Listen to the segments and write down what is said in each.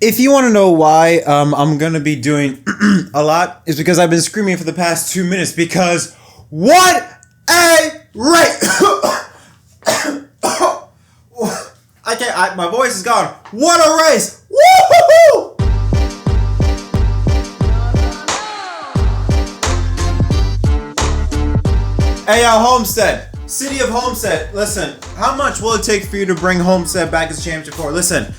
If you want to know why I'm going to be doing a lot, is because I've been screaming for the past 2 minutes because what a race! My voice is gone. What a race! Woo-hoo-hoo! Hey, Homestead. City of Homestead. Listen, how much will it take for you to bring Homestead back as championship core? Listen,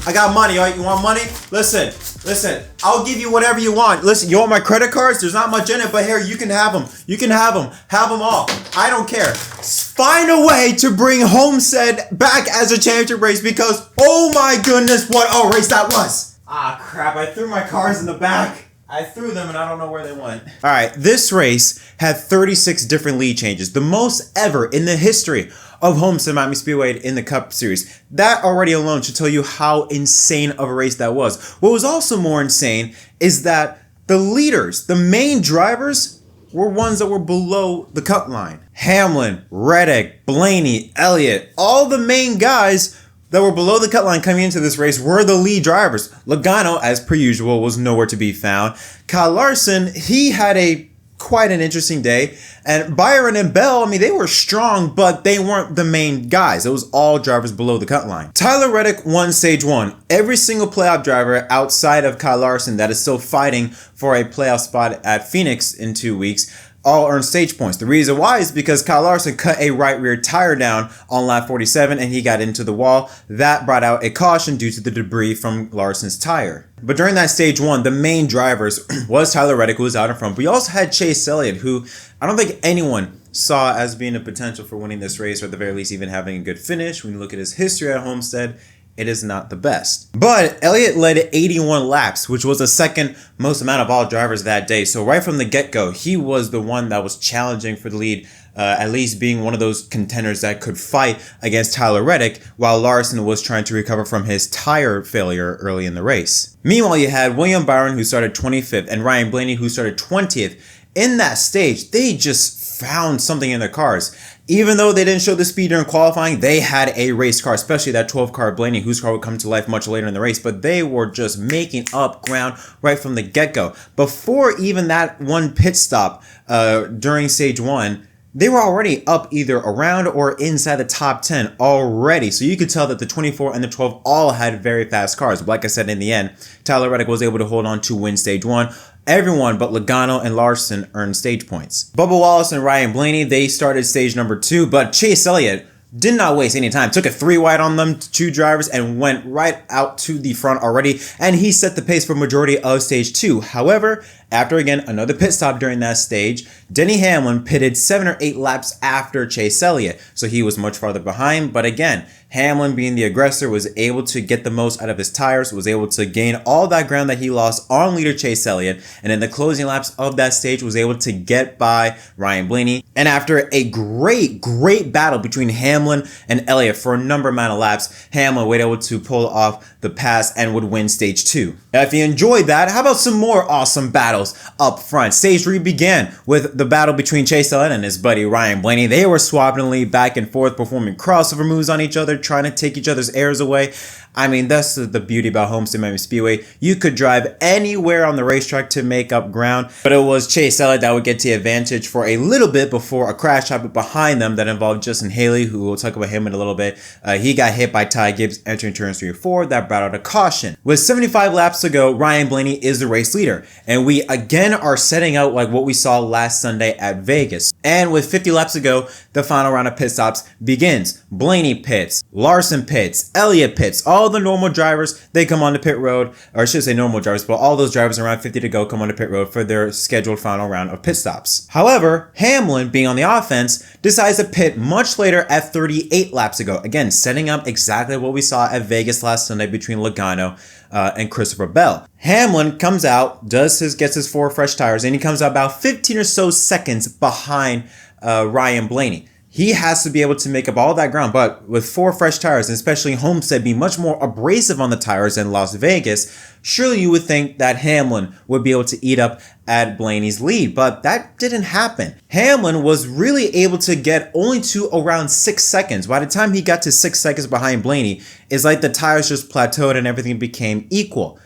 I got money, all right? You want money? Listen. I'll give you whatever you want. Listen, you want my credit cards? There's not much in it, but here, you can have them. You can have them. Have them all. I don't care. Find a way to bring Homestead back as a championship race because, oh my goodness, what a race that was. Ah, crap. I threw my cars in the back. I threw them and I don't know where they went. All right, this race had 36 different lead changes, the most ever in the history of Homestead Miami Speedway in the Cup Series. That already alone should tell you how insane of a race that was. What was also more insane is that the leaders, the main drivers, were ones that were below the cut line. Hamlin, Reddick, Blaney, Elliott, all the main guys that were below the cut line coming into this race were the lead drivers. Logano, as per usual, was nowhere to be found. Kyle Larson, he had quite an interesting day. And Byron and Bell, they were strong, but they weren't the main guys. It was all drivers below the cut line. Tyler Reddick won stage 1. Every single playoff driver outside of Kyle Larson that is still fighting for a playoff spot at Phoenix in 2 weeks all earn stage points. The reason why is because Kyle Larson cut a right rear tire down on lap 47 and he got into the wall. That brought out a caution due to the debris from Larson's tire. But during that stage 1, the main drivers was Tyler Reddick, who was out in front. We also had Chase Elliott, who I don't think anyone saw as being a potential for winning this race, or at the very least even having a good finish. When you look at his history at Homestead, it is not the best. But Elliott led 81 laps, which was the second most amount of all drivers that day. So right from the get-go, he was the one that was challenging for the lead, at least being one of those contenders that could fight against Tyler Reddick, while Larson was trying to recover from his tire failure early in the race. Meanwhile, you had William Byron, who started 25th, and Ryan Blaney, who started 20th. In that stage, they just found something in their cars. Even though they didn't show the speed during qualifying, they had a race car, especially that 12 car Blaney, whose car would come to life much later in the race, but they were just making up ground right from the get-go. Before even that one pit stop during stage 1, they were already up either around or inside the top 10 already. So you could tell that the 24 and the 12 all had very fast cars. But like I said, in the end, Tyler Reddick was able to hold on to win stage 1. Everyone but Logano and Larson earned stage points. Bubba Wallace and Ryan Blaney, they started stage number 2, but Chase Elliott did not waste any time. Took a 3 wide on them, 2 drivers, and went right out to the front already, and he set the pace for majority of stage 2. However, after again another pit stop during that stage, Denny Hamlin pitted 7 or 8 laps after Chase Elliott, so he was much farther behind. But again, Hamlin, being the aggressor, was able to get the most out of his tires, was able to gain all that ground that he lost on leader Chase Elliott, and in the closing laps of that stage was able to get by Ryan Blaney. And after a great battle between Hamlin and Elliott for a number amount of laps, Hamlin was able to pull off the pass and would win stage 2. Now, if you enjoyed that, how about some more awesome battles up front? Stage 3 began with the battle between Chase Elliott and his buddy Ryan Blaney. They were swapping the lead back and forth, performing crossover moves on each other, trying to take each other's airs away. That's the beauty about Homestead Miami Speedway. You could drive anywhere on the racetrack to make up ground, but it was Chase Elliott that would get the advantage for a little bit before a crash happened behind them that involved Justin Haley, who we'll talk about him in a little bit. He got hit by Ty Gibbs entering turns 3 or 4. That brought out a caution. With 75 laps to go, Ryan Blaney is the race leader, and we again are setting out like what we saw last Sunday at Vegas. And with 50 laps to go, the final round of pit stops begins. Blaney pits, Larson pits, Elliott pits, all the normal drivers, they come on the pit road, or I should say normal drivers, but all those drivers around 50 to go come on the pit road for their scheduled final round of pit stops. However, Hamlin, being on the offense, decides to pit much later at 38 laps to go. Again, setting up exactly what we saw at Vegas last Sunday between Logano and Christopher Bell. Hamlin comes out, gets his 4 fresh tires, and he comes out about 15 or so seconds behind Ryan Blaney. he has to be able to make up all that ground. But with 4 fresh tires, and especially Homestead being much more abrasive on the tires in Las Vegas, surely you would think that Hamlin would be able to eat up at Blaney's lead, but that didn't happen. Hamlin was really able to get only to around 6 seconds. By the time he got to 6 seconds behind Blaney, it's like the tires just plateaued and everything became equal.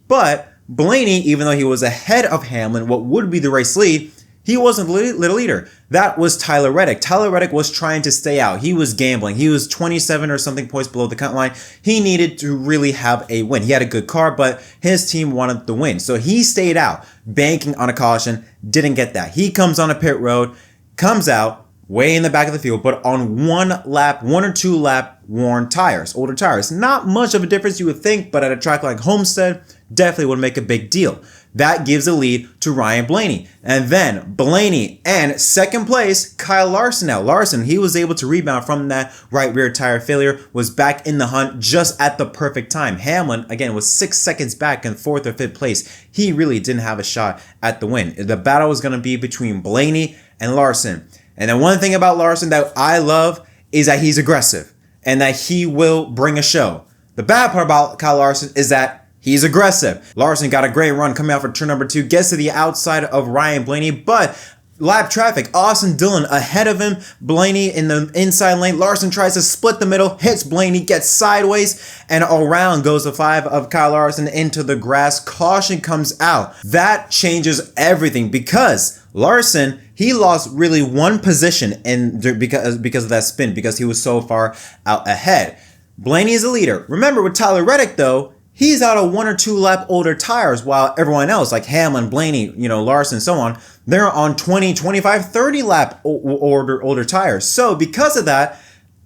But Blaney, even though he was ahead of Hamlin, what would be the race lead, he wasn't the leader. That was Tyler Reddick. Tyler Reddick was trying to stay out. He was gambling. He was 27 or something points below the cut line. He needed to really have a win. He had a good car, but his team wanted the win. So he stayed out, banking on a caution, didn't get that. He comes on a pit road, comes out, way in the back of the field, but on 1 or 2 lap worn tires, older tires. Not much of a difference you would think, but at a track like Homestead, definitely would make a big deal. That gives a lead to Ryan Blaney. And then Blaney and second place, Kyle Larson. Now Larson, he was able to rebound from that right rear tire failure, was back in the hunt just at the perfect time. Hamlin, again, was 6 seconds back in 4th or 5th place. He really didn't have a shot at the win. The battle was going to be between Blaney and Larson. And then one thing about Larson that I love is that he's aggressive and that he will bring a show. The bad part about Kyle Larson is that he's aggressive. Larson got a great run coming out for turn number 2, gets to the outside of Ryan Blaney, but lap traffic, Austin Dillon ahead of him, Blaney in the inside lane. Larson tries to split the middle, hits Blaney, gets sideways, and around goes the 5 of Kyle Larson into the grass. Caution comes out. That changes everything because Larson, he lost really 1 position because of that spin, because he was so far out ahead. Blaney is the leader. Remember with Tyler Reddick though, he's out of 1 or 2 lap older tires, while everyone else like Hamlin, Blaney, Larson, so on, they're on 20, 25, 30 lap older tires. So because of that,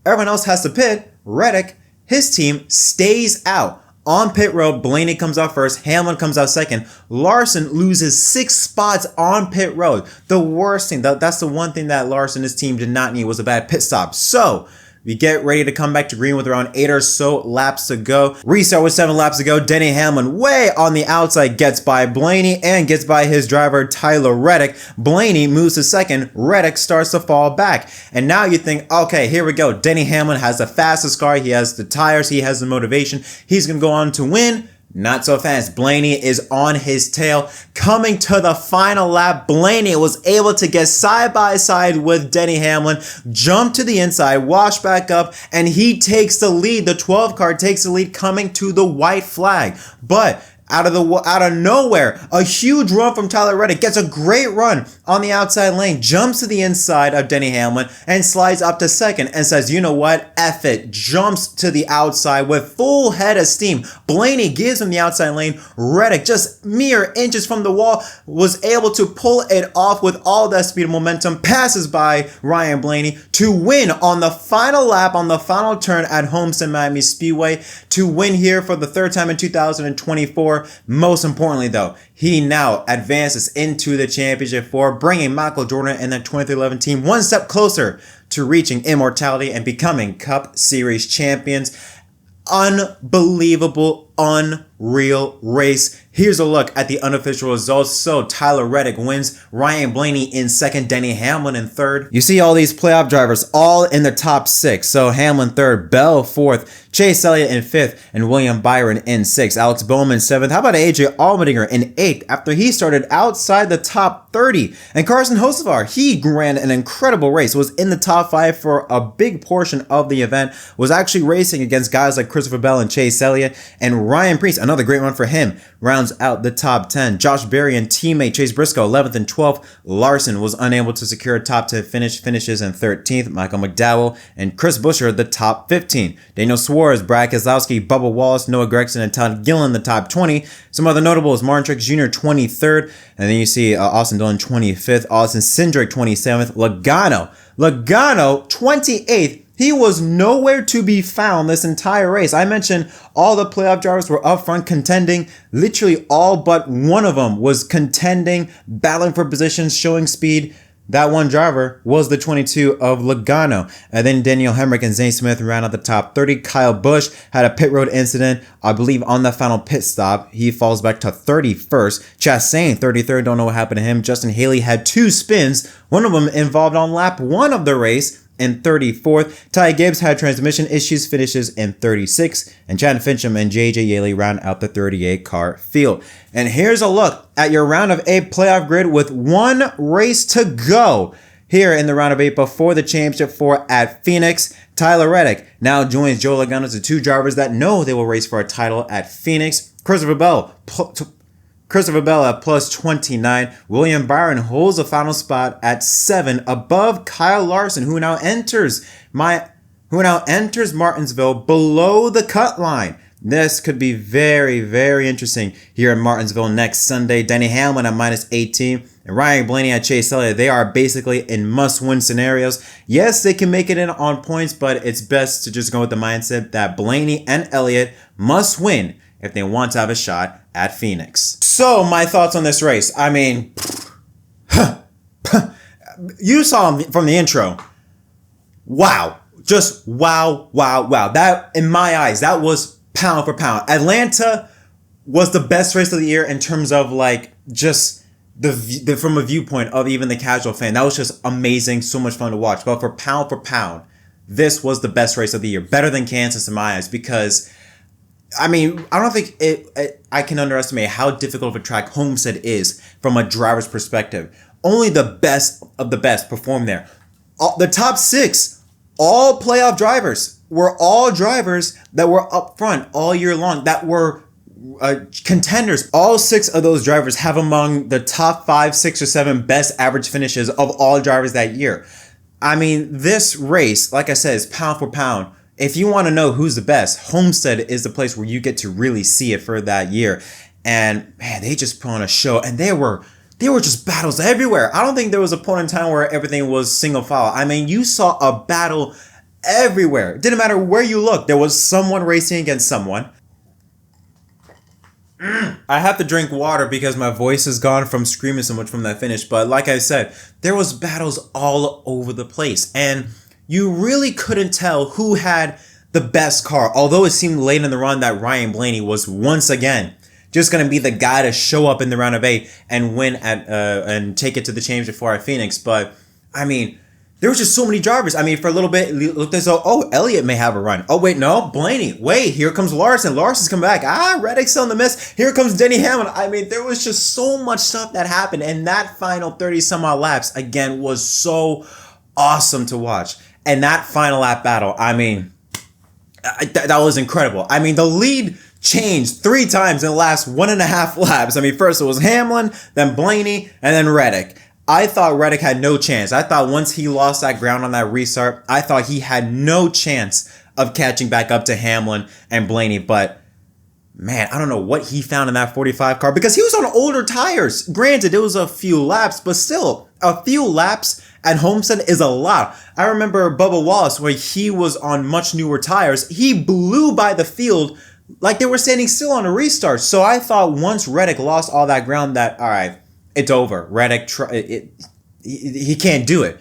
everyone else has to pit. Reddick, his team stays out. On pit road, Blaney comes out first, Hamlin comes out second. Larson loses 6 spots on pit road. The worst thing, that's the one thing that Larson and his team did not need, was a bad pit stop. So we get ready to come back to green with around 8 or so laps to go. Restart with 7 laps to go. Denny Hamlin way on the outside gets by Blaney and gets by his driver Tyler Reddick. Blaney moves to second. Reddick starts to fall back. And now you think, okay, here we go. Denny Hamlin has the fastest car. He has the tires. He has the motivation. He's going to go on to win. Not so fast. Blaney is on his tail. Coming to the final lap, Blaney was able to get side by side with Denny Hamlin, jump to the inside, wash back up, and he takes the lead. The 12 car takes the lead coming to the white flag. But out of nowhere, a huge run from Tyler Reddick, gets a great run on the outside lane, jumps to the inside of Denny Hamlin and slides up to second and says, you know what, F it, jumps to the outside with full head of steam. Blaney gives him the outside lane. Reddick, just mere inches from the wall, was able to pull it off with all that speed and momentum, passes by Ryan Blaney to win on the final lap, on the final turn at Homestead Miami Speedway, to win here for the 3rd time in 2024. Most importantly though, he now advances into the championship 4, bringing Michael Jordan and the 2011 team 1 step closer to reaching immortality and becoming Cup Series champions. Unbelievable, unreal race. Here's a look at the unofficial results. So Tyler Reddick wins, Ryan Blaney in second, Denny Hamlin in third. You see all these playoff drivers all in the top 6. So Hamlin third, Bell fourth, Chase Elliott in 5th, and William Byron in 6th. Alex Bowman 7th. How about AJ Allmendinger in 8th after he started outside the top 30? And Carson Hocevar, he ran an incredible race, was in the top 5 for a big portion of the event, was actually racing against guys like Christopher Bell and Chase Elliott, and Ryan Preece, another great run for him, rounds out the top 10. Josh Berry and teammate Chase Briscoe 11th and 12th. Larson was unable to secure a top 10 finishes in 13th. Michael McDowell and Chris Buescher the top 15. Daniel Suarez, Brad Keselowski, Bubba Wallace, Noah Gragson, and Todd Gillen the top 20. Some other notables: Martin Truex Jr. 23rd, and then you see Austin Dillon 25th, Austin Cindric 27th, Logano 28th. He was nowhere to be found this entire race. I mentioned all the playoff drivers were up front contending. Literally all but one of them was contending, battling for positions, showing speed. That one driver was the 22 of Logano. And then Daniel Hemrick and Zane Smith ran out the top 30. Kyle Busch had a pit road incident, I believe, on the final pit stop. He falls back to 31st. Chastain, 33rd. Don't know what happened to him. Justin Haley had 2 spins. One of them involved on lap 1 of the race. in 34th. Ty Gibbs had transmission issues, finishes in 36th. And Chad Fincham and JJ Yeley round out the 38 car field. And here's a look at your round of 8 playoff grid with one race to go. Here in the round of 8 before the championship 4 at Phoenix, Tyler Reddick now joins Joe Logano as the 2 drivers that know they will race for a title at Phoenix. Christopher Bell at plus 29. William Byron holds the final spot at 7 above Kyle Larson, who now enters Martinsville below the cut line. This could be very, very interesting here in Martinsville next Sunday. Denny Hamlin at minus 18 and Ryan Blaney at Chase Elliott. They are basically in must-win scenarios. Yes, they can make it in on points, but it's best to just go with the mindset that Blaney and Elliott must win if they want to have a shot at Phoenix. So, my thoughts on this race. I mean, you saw from the intro. Wow. Just wow, wow, wow. That, in my eyes, that was pound for pound. Atlanta was the best race of the year in terms of like just the from a viewpoint of even the casual fan. That was just amazing, so much fun to watch. But for pound, this was the best race of the year. Better than Kansas in my eyes because, I mean, I don't think I can underestimate how difficult of a track Homestead is from a driver's perspective. Only the best of the best performed there. The top 6, all playoff drivers, were all drivers that were up front all year long, that were contenders. All 6 of those drivers have among the top 5, 6, or 7 best average finishes of all drivers that year. I mean, this race, like I said, is pound for pound. If you want to know who's the best, Homestead is the place where you get to really see it for that year. And man, they just put on a show, and they were just battles everywhere. I don't think there was a point in time where everything was single file. I mean, you saw a battle everywhere. It didn't matter where you looked. There was someone racing against someone. I have to drink water because my voice is gone from screaming so much from that finish. But like I said, there was battles all over the place. And you really couldn't tell who had the best car. Although it seemed late in the run that Ryan Blaney was once again just going to be the guy to show up in the round of 8 and win at and take it to the championship 4 at Phoenix. But I mean, there was just so many drivers. I mean, for a little bit, it looked as though, oh, Elliott may have a run. Oh, wait, no, Blaney. Wait, here comes Larson. Larson's come back. Reddick's still in the mess. Here comes Denny Hamlin. I mean, there was just so much stuff that happened. And that final 30-some-odd laps, again, was so awesome to watch. And that final lap battle, I mean, that was incredible. I mean, the lead changed 3 times in the last 1.5 laps. I mean, first it was Hamlin, then Blaney, and then Reddick. I thought Reddick had no chance. I thought once he lost that ground on that restart, I thought he had no chance of catching back up to Hamlin and Blaney. But man, I don't know what he found in that 45 car because he was on older tires. Granted, it was a few laps, but still, a few laps at Homestead is a lot. I remember Bubba Wallace, where he was on much newer tires. He blew by the field like they were standing still on a restart. So I thought once Reddick lost all that ground that, all right, it's over. Reddick, he can't do it.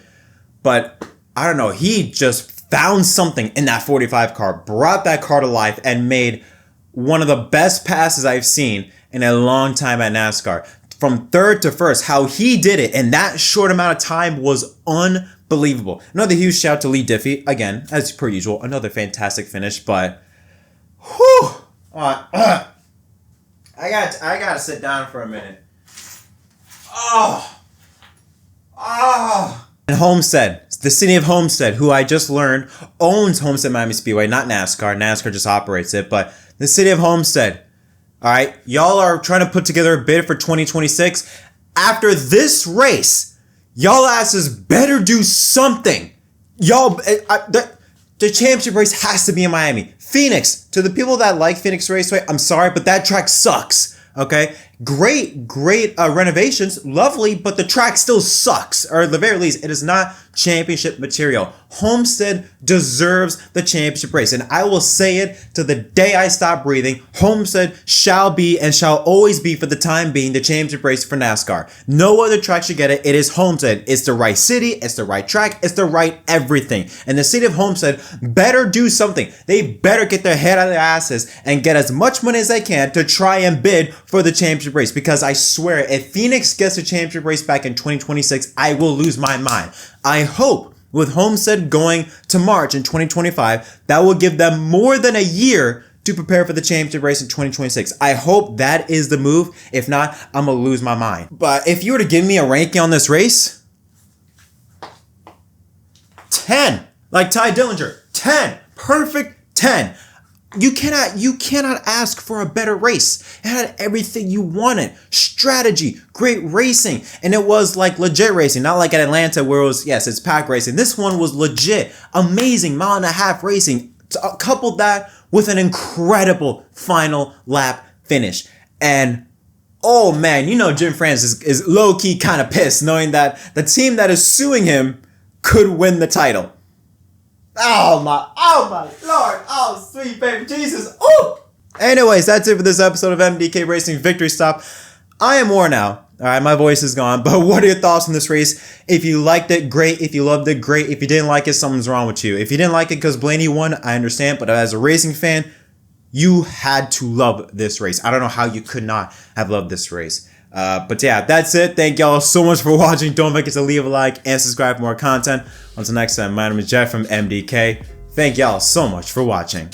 But I don't know. He just found something in that 45 car, brought that car to life, and made one of the best passes I've seen in a long time at NASCAR. From third to first, how he did it in that short amount of time was unbelievable. Another huge shout to Lee Diffie. Again, as per usual, another fantastic finish. But, whew, I gotta sit down for a minute. And Homestead, the city of Homestead, who I just learned owns Homestead Miami Speedway, not NASCAR. NASCAR just operates it, but the city of Homestead. All right, y'all are trying to put together a bid for 2026. After this race, y'all asses better do something. Y'all, the championship race has to be in Miami. Phoenix, to the people that like Phoenix Raceway, I'm sorry, but that track sucks. Okay, great renovations, lovely, but the track still sucks, or at the very least, it is not championship material. Homestead deserves the championship race, and I will say it to the day I stop breathing. Homestead shall be and shall always be, for the time being, the championship race for NASCAR. No other track should get it. It is Homestead. It's the right city, it's the right track, it's the right everything. And the city of Homestead better do something. They better get their head out of their asses and get as much money as they can to try and bid for the championship race, because I swear, if Phoenix gets the championship race back in 2026, I will lose my mind. I hope with Homestead going to March in 2025, that will give them more than a year to prepare for the championship race in 2026. I hope that is the move. If not, I'm gonna lose my mind. But if you were to give me a ranking on this race, 10. Like Ty Dillinger, 10. Perfect 10. You cannot ask for a better race. It had everything you wanted. Strategy, great racing. And it was like legit racing, not like at Atlanta where it was, yes, it's pack racing. This one was legit, amazing mile-and-a-half racing. Coupled that with an incredible final lap finish. And oh man, you know Jim France is low-key kind of pissed knowing that the team that is suing him could win the title. Oh my Lord, oh sweet baby Jesus, ooh! Anyways, that's it for this episode of MDK Racing Victory Stop. I am worn out. Alright, my voice is gone, but what are your thoughts on this race? If you liked it, great. If you loved it, great. If you didn't like it, something's wrong with you. If you didn't like it because Blaney won, I understand, but as a racing fan, you had to love this race. I don't know how you could not have loved this race. But yeah, that's it. Thank y'all so much for watching. Don't forget to leave a like and subscribe for more content. Until next time, my name is Jett from MDK. Thank y'all so much for watching.